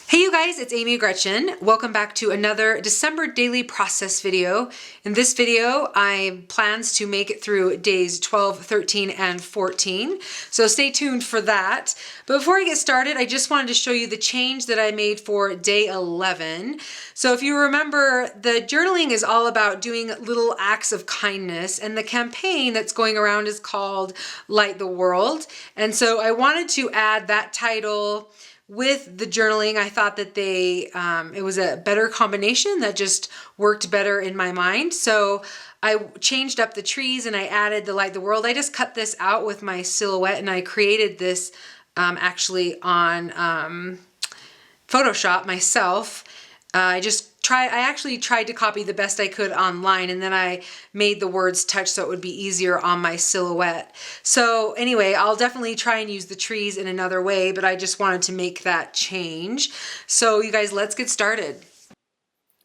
Hey you guys, it's Amy Gretchen. Welcome back to another December daily process video. In this video, I plans to make it through days 12, 13, and 14. So stay tuned for that. But before I get started, I just wanted to show you the change that I made for day 11. So if you remember, the journaling is all about doing little acts of kindness, and the campaign that's going around is called Light the World. And so I wanted to add that title with the journaling. I thought that it was a better combination that just worked better in my mind. So I changed up the trees and I added the Light the World. I just cut this out with my Silhouette and I created this actually on Photoshop myself. I actually tried to copy the best I could online, and then I made the words touch so it would be easier on my Silhouette. So anyway, I'll definitely try and use the trees in another way, but I just wanted to make that change. So you guys, let's get started.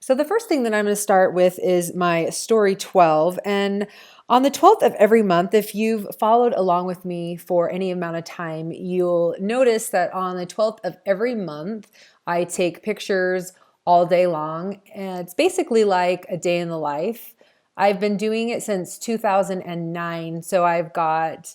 So the first thing that I'm going to start with is my story 12. And on the 12th of every month, if you've followed along with me for any amount of time, you'll notice that on the 12th of every month, I take pictures all day long. And it's basically like a day in the life. I've been doing it since 2009. So I've got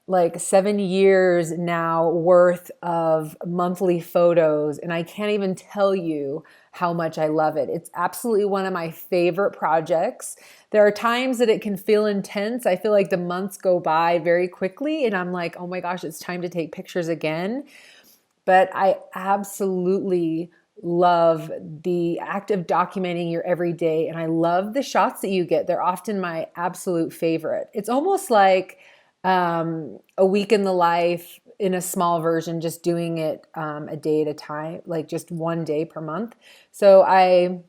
like 7 years now worth of monthly photos. And I can't even tell you how much I love it. It's absolutely one of my favorite projects. There are times that it can feel intense. I feel like the months go by very quickly and I'm like, oh my gosh, it's time to take pictures again. But I absolutely love the act of documenting your everyday, and I love the shots that you get. They're often my absolute favorite. It's almost like a week in the life in a small version, just doing it a day at a time, like just one day per month. So I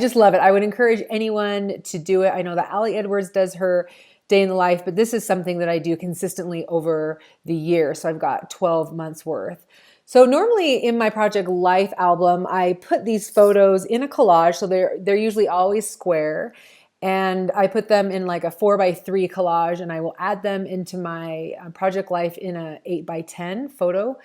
just love it. I would encourage anyone to do it. I know that Ali Edwards does her day in the life, but this is something that I do consistently over the year. So I've got 12 months worth. So normally in my Project Life album, I put these photos in a collage. So they're usually always square. And I put them in like a 4x3 collage, and I will add them into my Project Life in a 8x10 photo.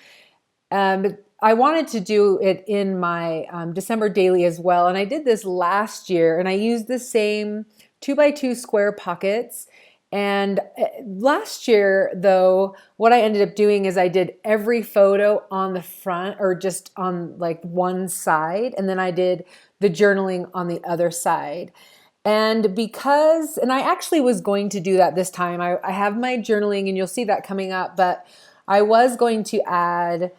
But I wanted to do it in my December daily as well. And I did this last year, and I used the same 2x2 square pockets. And last year, though, what I ended up doing is I did every photo on the front or just on like one side. And then I did the journaling on the other side. And I actually was going to do that this time. I have my journaling and you'll see that coming up, but I was going to add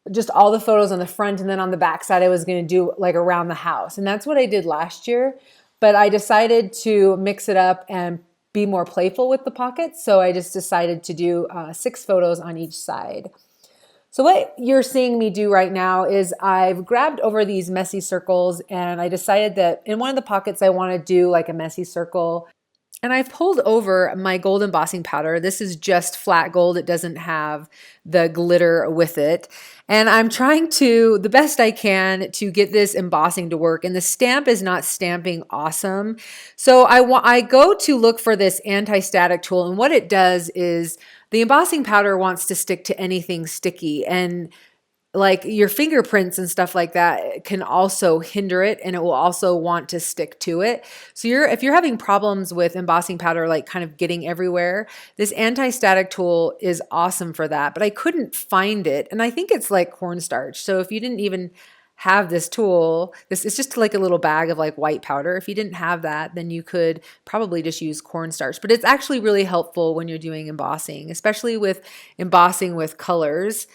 just all the photos on the front, and then on the back side I was going to do like around the house. And that's what I did last year, but I decided to mix it up and be more playful with the pockets. So I just decided to do 6 photos on each side. So what you're seeing me do right now is I've grabbed over these messy circles, and I decided that in one of the pockets I want to do like a messy circle. And I've pulled over my gold embossing powder. This is just flat gold. It doesn't have the glitter with it. And I'm trying to, the best I can, to get this embossing to work. And the stamp is not stamping awesome. So I go to look for this anti-static tool. And what it does is the embossing powder wants to stick to anything sticky. And like your fingerprints and stuff like that can also hinder it, and it will also want to stick to it. So if you're having problems with embossing powder like kind of getting everywhere, this anti-static tool is awesome for that. But I couldn't find it, and I think it's like cornstarch. So if you didn't even have this tool, this is just like a little bag of like white powder. If you didn't have that, then you could probably just use cornstarch. But it's actually really helpful when you're doing embossing, especially with embossing with colors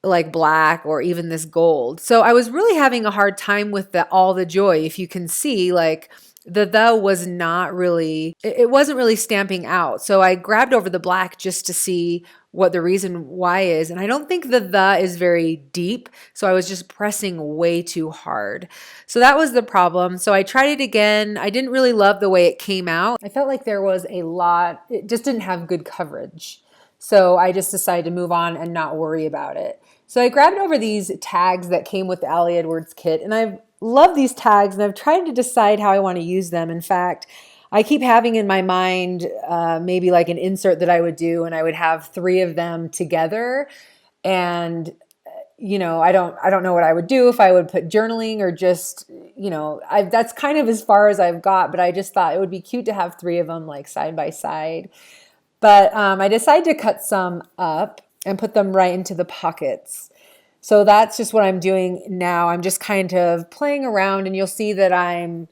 like black or even this gold. So I was really having a hard time with all the joy. If you can see, like the was not really, it wasn't really stamping out. So I grabbed over the black just to see what the reason why is. And I don't think the is very deep. So I was just pressing way too hard. So that was the problem. So I tried it again. I didn't really love the way it came out. I felt like there was a lot, it just didn't have good coverage. So I just decided to move on and not worry about it. So I grabbed over these tags that came with the Ali Edwards kit, and I've loved these tags, and I've tried to decide how I want to use them. In fact, I keep having in my mind maybe like an insert that I would do, and I would have 3 of them together. And I don't know what I would do if I would put journaling or just, that's kind of as far as I've got, but I just thought it would be cute to have three of them like side by side. But I decided to cut some up and put them right into the pockets. So that's just what I'm doing now. I'm just kind of playing around, and you'll see that I'm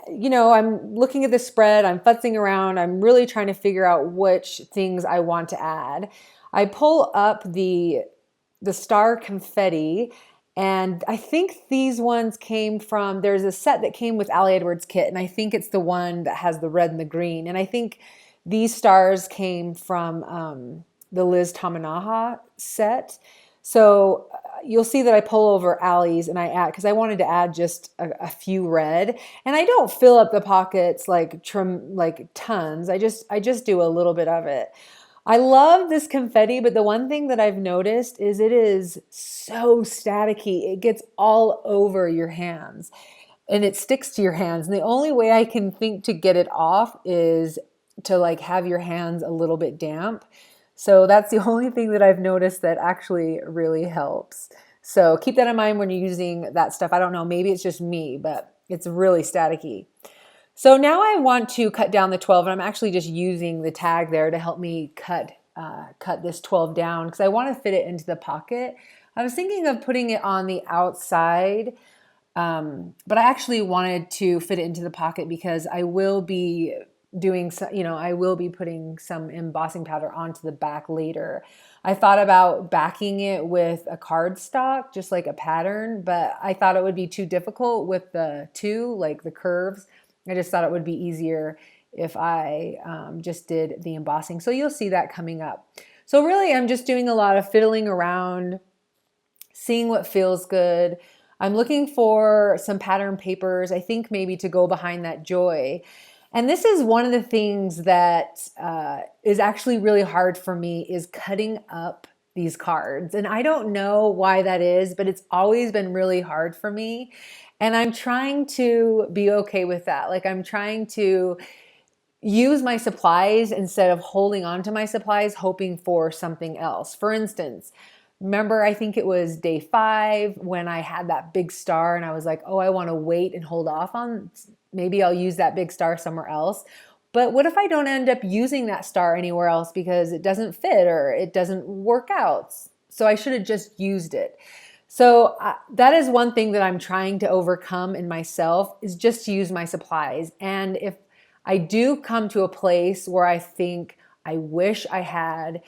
looking at the spread, I'm futzing around, I'm really trying to figure out which things I want to add. I pull up the star confetti, and I think these ones came from, there's a set that came with Allie Edwards kit, and I think it's the one that has the red and the green. And I think these stars came from the Liz Tamanaha set. So you'll see that I pull over Allie's and I add, because I wanted to add just a few red. And I don't fill up the pockets like tons. I just do a little bit of it. I love this confetti, but the one thing that I've noticed is it is so staticky. It gets all over your hands and it sticks to your hands. And the only way I can think to get it off is to like have your hands a little bit damp. So that's the only thing that I've noticed that actually really helps. So keep that in mind when you're using that stuff. I don't know, maybe it's just me, but it's really staticky. So now I want to cut down the 12, and I'm actually just using the tag there to help me cut this 12 down because I want to fit it into the pocket. I was thinking of putting it on the outside, but I actually wanted to fit it into the pocket because I will be doing some, I will be putting some embossing powder onto the back later. I thought about backing it with a cardstock, just like a pattern, but I thought it would be too difficult with the like the curves. I just thought it would be easier if I just did the embossing. So you'll see that coming up. So really, I'm just doing a lot of fiddling around, seeing what feels good. I'm looking for some pattern papers, I think maybe to go behind that joy. And this is one of the things that is actually really hard for me is cutting up these cards. And I don't know why that is, but it's always been really hard for me. And I'm trying to be okay with that. Like I'm trying to use my supplies instead of holding on to my supplies, hoping for something else. For instance, remember, I think it was day 5 when I had that big star and I was like, oh, I want to wait and hold off on, maybe I'll use that big star somewhere else. But what if I don't end up using that star anywhere else because it doesn't fit or it doesn't work out? So I should have just used it. So that is one thing that I'm trying to overcome in myself is just to use my supplies. And if I do come to a place where I think I wish I had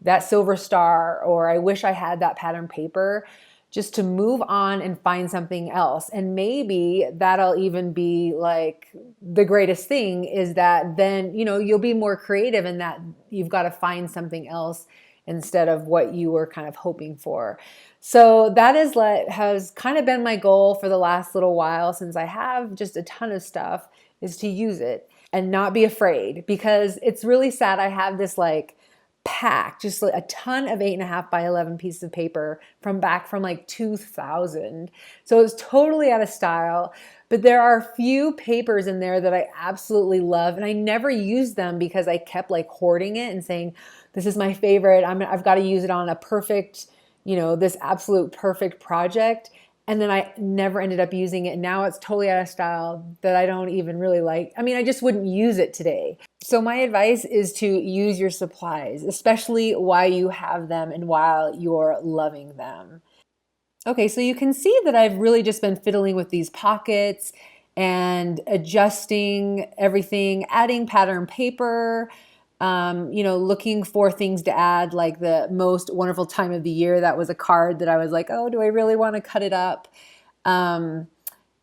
that silver star or I wish I had that pattern paper, just to move on and find something else. And maybe that'll even be like the greatest thing is that then, you'll be more creative in that you've got to find something else instead of what you were kind of hoping for. So that is what has kind of been my goal for the last little while since I have just a ton of stuff is to use it and not be afraid because it's really sad. I have this like pack, just like a ton of 8.5 by 11 pieces of paper from like 2000. So it's totally out of style, but there are a few papers in there that I absolutely love. And I never used them because I kept like hoarding it and saying, this is my favorite. I've got to use it on a perfect, this absolute perfect project. And then I never ended up using it. Now it's totally out of style that I don't even really like. I just wouldn't use it today. So my advice is to use your supplies, especially while you have them and while you're loving them. Okay, so you can see that I've really just been fiddling with these pockets and adjusting everything, adding pattern paper, looking for things to add, like the most wonderful time of the year. That was a card that I was like, oh, do I really want to cut it up?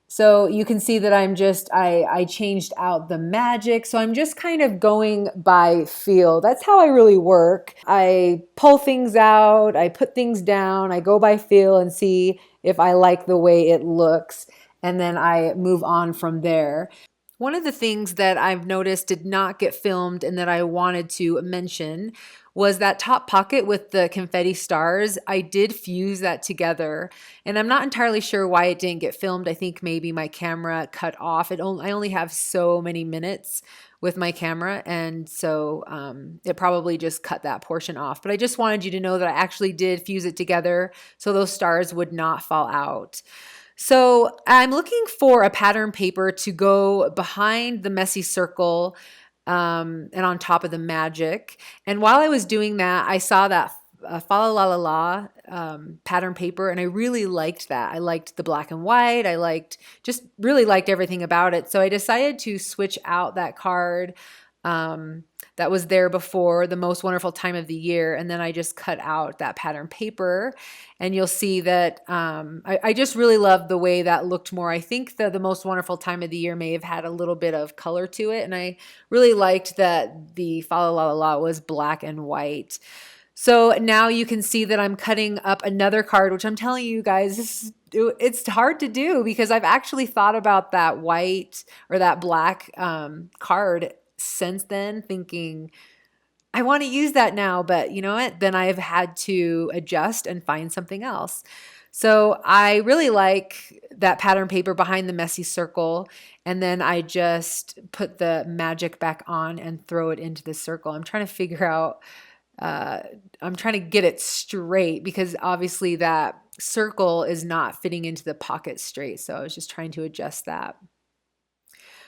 So you can see that I changed out the magic. So I'm just kind of going by feel. That's how I really work. I pull things out, I put things down, I go by feel and see if I like the way it looks. And then I move on from there. One of the things that I've noticed did not get filmed and that I wanted to mention was that top pocket with the confetti stars. I did fuse that together, and I'm not entirely sure why it didn't get filmed. I think maybe my camera cut off. I only have so many minutes with my camera, and so it probably just cut that portion off. But I just wanted you to know that I actually did fuse it together so those stars would not fall out. So I'm looking for a pattern paper to go behind the messy circle and on top of the magic. And while I was doing that, I saw that Fa La La La La pattern paper, and I really liked that. I liked the black and white. Just really liked everything about it. So I decided to switch out that card that was there before, the most wonderful time of the year, and then I just cut out that pattern paper, and you'll see that I just really loved the way that looked more. I think the most wonderful time of the year may have had a little bit of color to it, and I really liked that the Fa La La La was black and white. So now you can see that I'm cutting up another card, which I'm telling you guys, it's hard to do because I've actually thought about that white or that black card since then, thinking I want to use that now, but you know what? Then I've had to adjust and find something else. So I really like that pattern paper behind the messy circle, and then I just put the magic back on and throw it into the circle. I'm trying to figure out I'm trying to get it straight because obviously that circle is not fitting into the pocket straight. So I was just trying to adjust that.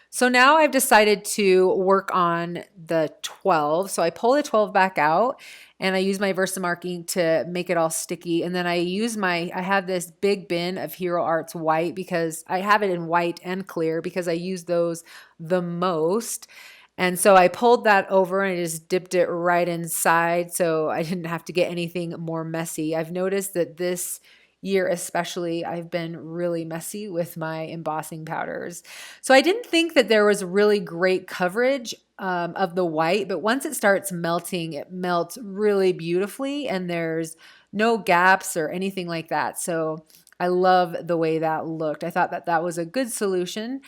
So now I've decided to work on the 12. So I pull the 12 back out and I use my Versamark ink to make it all sticky. And then I have this big bin of Hero Arts white because I have it in white and clear because I use those the most. And so I pulled that over and I just dipped it right inside so I didn't have to get anything more messy. I've noticed that this year especially, I've been really messy with my embossing powders. So I didn't think that there was really great coverage of the white, but once it starts melting, it melts really beautifully and there's no gaps or anything like that. So I love the way that looked. I thought that that was a good solution.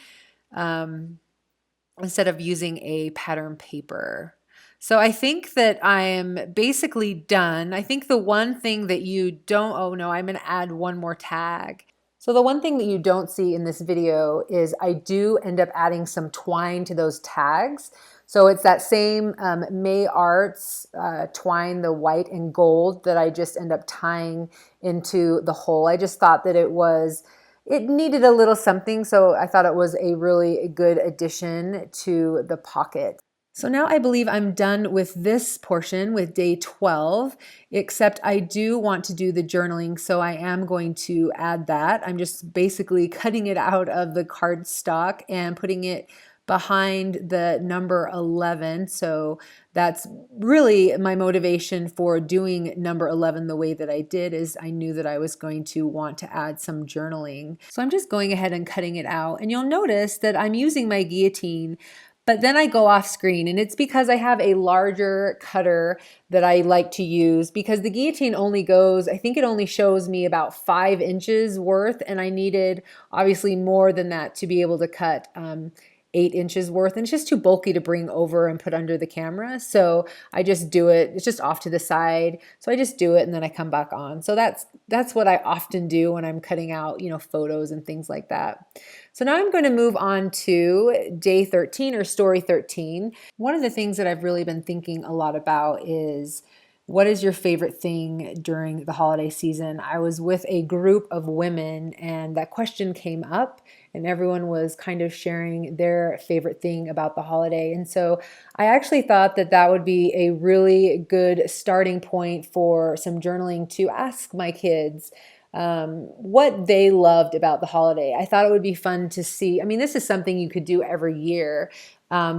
Instead of using a pattern paper. So I think that I'm basically done. I think the one thing that you don't, oh no, I'm gonna add one more tag. So the one thing that you don't see in this video is I do end up adding some twine to those tags. So it's that same May Arts twine, the white and gold that I just end up tying into the hole. I just thought that it needed a little something, so I thought it was a really good addition to the pocket. So now I believe I'm done with this portion with day 12, except I do want to do the journaling, so I am going to add that. I'm just basically cutting it out of the cardstock and putting it behind the number 11. So that's really my motivation for doing number 11 the way that I did is I knew that I was going to want to add some journaling. So I'm just going ahead and cutting it out. And you'll notice that I'm using my guillotine, but then I go off screen, and it's because I have a larger cutter that I like to use because the guillotine only goes, I think it only shows me about 5 inches worth, and I needed obviously more than that to be able to cut 8 inches worth, and it's just too bulky to bring over and put under the camera. So I just do it, it's just off to the side. So I just do it and then I come back on. So that's what I often do when I'm cutting out, photos and things like that. So now I'm going to move on to day 13 or story 13. One of the things that I've really been thinking a lot about is what is your favorite thing during the holiday season? I was with a group of women and that question came up and everyone was kind of sharing their favorite thing about the holiday. And so I actually thought that that would be a really good starting point for some journaling to ask my kids what they loved about the holiday. I thought it would be fun to see. I mean, this is something you could do every year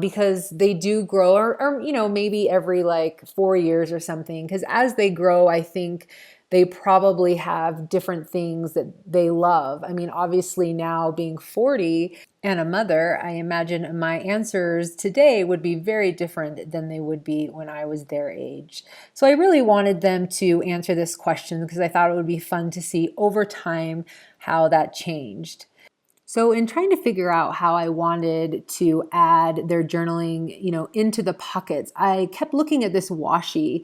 because they do grow, or maybe every like 4 years or something. Because as they grow, I think they probably have different things that they love. I mean, obviously now being 40 and a mother, I imagine my answers today would be very different than they would be when I was their age. So I really wanted them to answer this question because I thought it would be fun to see over time how that changed. So in trying to figure out how I wanted to add their journaling, into the pockets, I kept looking at this washi,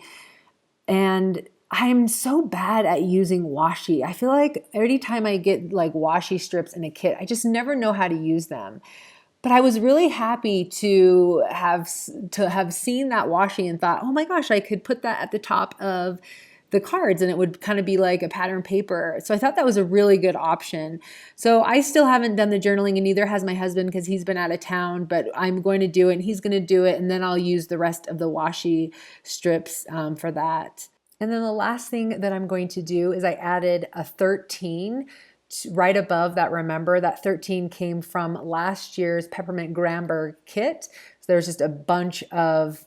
and I'm so bad at using washi. I feel like every time I get like washi strips in a kit, I just never know how to use them. But I was really happy to have seen that washi and thought, oh my gosh, I could put that at the top of the cards and it would kind of be like a pattern paper. So I thought that was a really good option. So I still haven't done the journaling, and neither has my husband because he's been out of town, but I'm going to do it and he's going to do it. And then I'll use the rest of the washi strips for that. And then the last thing that I'm going to do is I added a 13 right above that. Remember that 13 came from last year's Peppermint Gramberg kit. So there's just a bunch of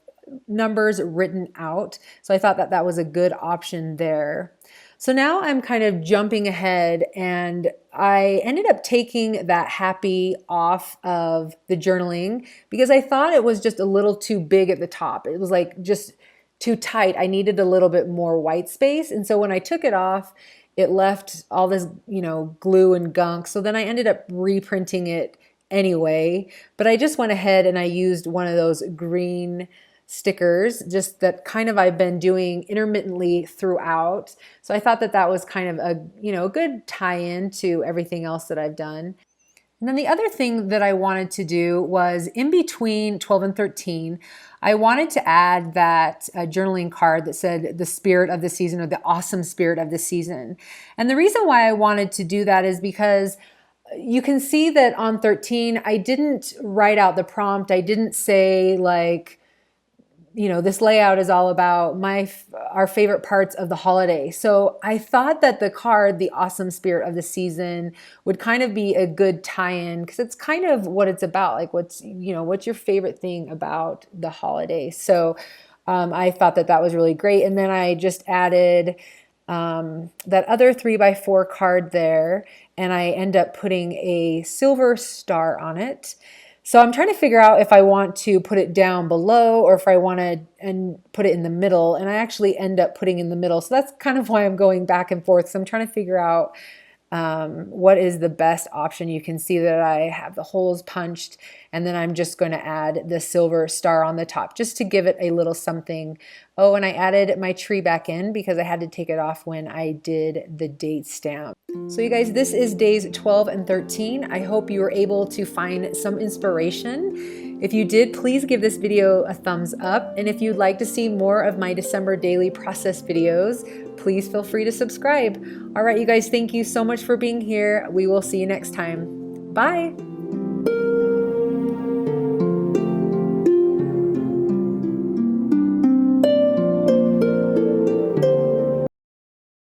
numbers written out. So I thought that that was a good option there. So now I'm kind of jumping ahead, and I ended up taking that happy off of the journaling because I thought it was just a little too big at the top. It was like just too tight. I needed a little bit more white space. And so when I took it off, it left all this, glue and gunk. So then I ended up reprinting it anyway. But I just went ahead and I used one of those green stickers, just that kind of I've been doing intermittently throughout. So I thought that that was kind of a good tie-in to everything else that I've done. And then the other thing that I wanted to do was in between 12 and 13, I wanted to add that journaling card that said the spirit of the season, or the awesome spirit of the season. And the reason why I wanted to do that is because you can see that on 13, I didn't write out the prompt. I didn't say like, this layout is all about our favorite parts of the holiday. So I thought that the card, the awesome spirit of the season, would kind of be a good tie-in because it's kind of what it's about. Like what's your favorite thing about the holiday? So I thought that that was really great. And then I just added that other 3x4 card there, and I end up putting a silver star on it. So I'm trying to figure out if I want to put it down below or if I want to and put it in the middle. And I actually end up putting in the middle. So that's kind of why I'm going back and forth. So I'm trying to figure out what is the best option. You can see that I have the holes punched, and then I'm just going to add the silver star on the top just to give it a little something. Oh, and I added my tree back in because I had to take it off when I did the date stamp. So you guys, this is days 12 and 13. I hope you were able to find some inspiration. If you did, please give this video a thumbs up. And if you'd like to see more of my December daily process videos, please feel free to subscribe. All right, you guys, thank you so much for being here. We will see you next time. Bye.